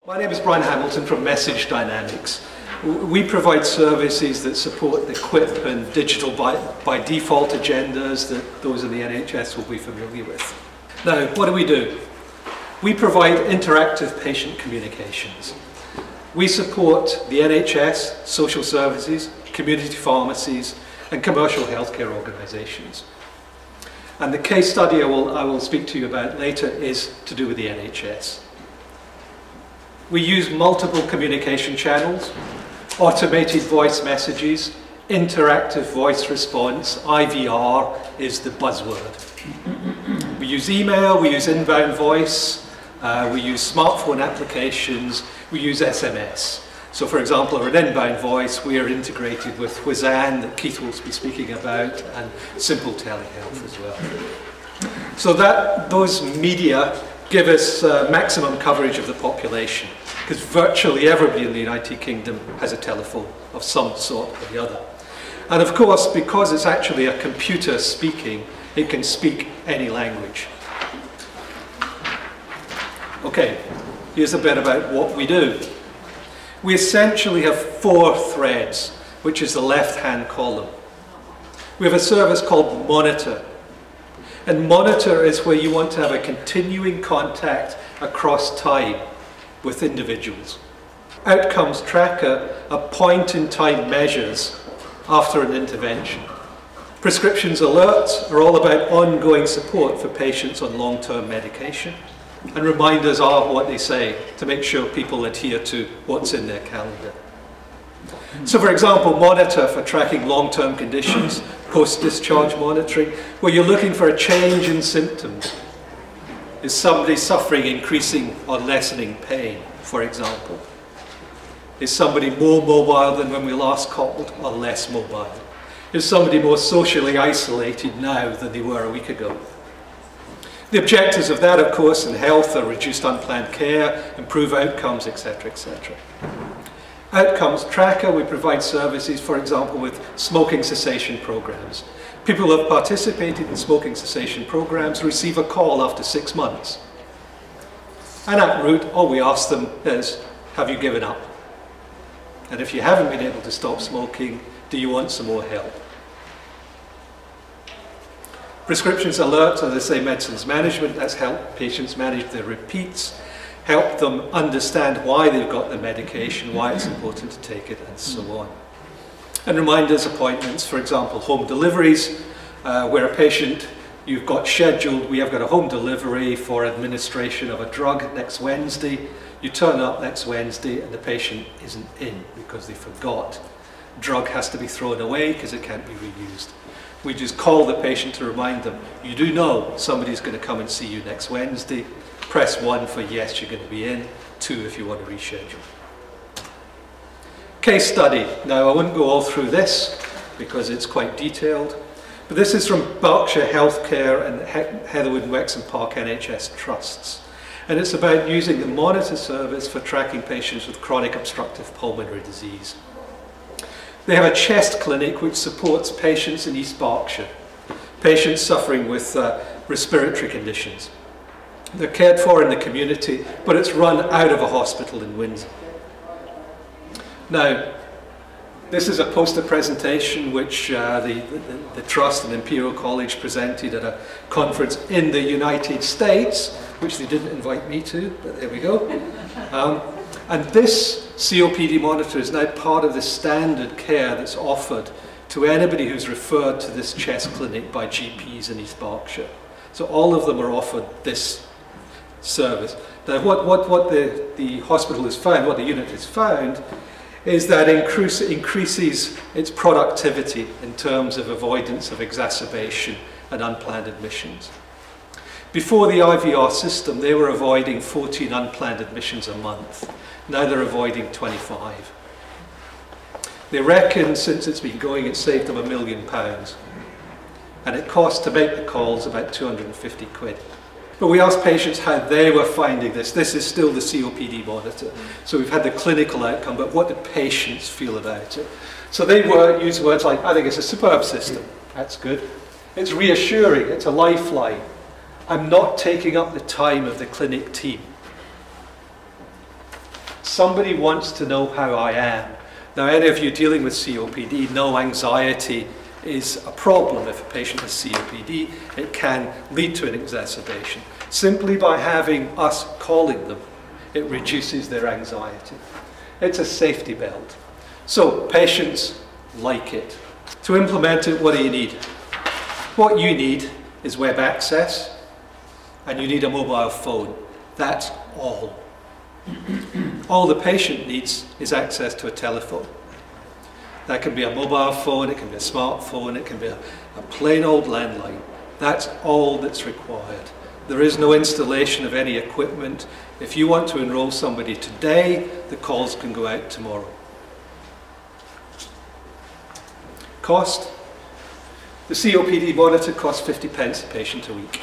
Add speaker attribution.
Speaker 1: My name is Brian Hamilton from Message Dynamics. We provide services that support the QIP and digital by default agendas that those in the NHS will be familiar with. Now, what do? We provide interactive patient communications. We support the NHS, social services, community pharmacies, and commercial healthcare organisations. And the case study I will speak to you about later is to do with the NHS. We use multiple communication channels, automated voice messages, interactive voice response, IVR is the buzzword. We use email, we use inbound voice, we use smartphone applications, we use SMS. So for example, for an inbound voice, we are integrated with Whizzan that Keith will be speaking about, and Simple Telehealth as well. So those media give us maximum coverage of the population, because virtually everybody in the United Kingdom has a telephone of some sort or the other. And of course, because it's actually a computer speaking, it can speak any language. Okay, here's a bit about what we do. We essentially have 4 threads, which is the left-hand column. We have a service called Monitor. And Monitor is where you want to have a continuing contact across time with individuals. Outcomes Tracker are point-in-time measures after an intervention. Prescriptions Alerts are all about ongoing support for patients on long-term medication. And reminders are what they say to make sure people adhere to what's in their calendar. So for example, Monitor for tracking long-term conditions, post-discharge monitoring, where you're looking for a change in symptoms. Is somebody suffering increasing or lessening pain, for example? Is somebody more mobile than when we last called or less mobile? Is somebody more socially isolated now than they were a week ago? The objectives of that, of course, in health are reduced unplanned care, improve outcomes, etc., etc. Outcomes Tracker, we provide services, for example, with smoking cessation programs. People who have participated in smoking cessation programs receive a call after 6 months. And at route, all we ask them is, have you given up? And if you haven't been able to stop smoking, do you want some more help? Prescriptions Alert, as I say, medicines management, that's help patients manage their repeats, help them understand why they've got the medication, why it's important to take it, and so on. And reminders, appointments, for example, home deliveries, where a patient you've got scheduled, we have got a home delivery for administration of a drug next Wednesday. You turn up next Wednesday and the patient isn't in because they forgot. Drug has to be thrown away because it can't be reused. We just call the patient to remind them, you do know somebody's going to come and see you next Wednesday. Press 1 for yes, you're going to be in, 2 if you want to reschedule. Case study. Now, I wouldn't go all through this because it's quite detailed, but this is from Berkshire Healthcare and Heatherwood and Wexham Park NHS Trusts. And it's about using the Monitor service for tracking patients with chronic obstructive pulmonary disease. They have a chest clinic which supports patients in East Berkshire, patients suffering with respiratory conditions. They're cared for in the community, but it's run out of a hospital in Windsor. Now, this is a poster presentation which the Trust and Imperial College presented at a conference in the United States, which they didn't invite me to, but there we go. And this COPD monitor is now part of the standard care that's offered to anybody who's referred to this chest clinic by GPs in East Berkshire. So all of them are offered this service. Now what the hospital has found, what the unit has found, is that increases its productivity in terms of avoidance of exacerbation and unplanned admissions. Before the IVR system, they were avoiding 14 unplanned admissions a month. Now they're avoiding 25. They reckon since it's been going, it's saved them £1 million. And it costs to make the calls about 250 quid. But we asked patients how they were finding this. This is still the COPD monitor. So we've had the clinical outcome, but what do patients feel about it? So they use words like, I think it's a superb system. That's good. It's reassuring. It's a lifeline. I'm not taking up the time of the clinic team. somebody wants to know how I am. Now, any of you dealing with COPD know anxiety is a problem. If a patient has COPD, it can lead to an exacerbation. Simply by having us calling them, it reduces their anxiety. It's a safety belt. So patients like it. To implement it, what do you need? What you need is web access, and you need a mobile phone. That's all. All the patient needs is access to a telephone. That can be a mobile phone, it can be a smartphone, it can be a plain old landline. That's all that's required. There is no installation of any equipment. If you want to enroll somebody today, the calls can go out tomorrow. Cost? The COPD monitor costs 50 pence a patient a week.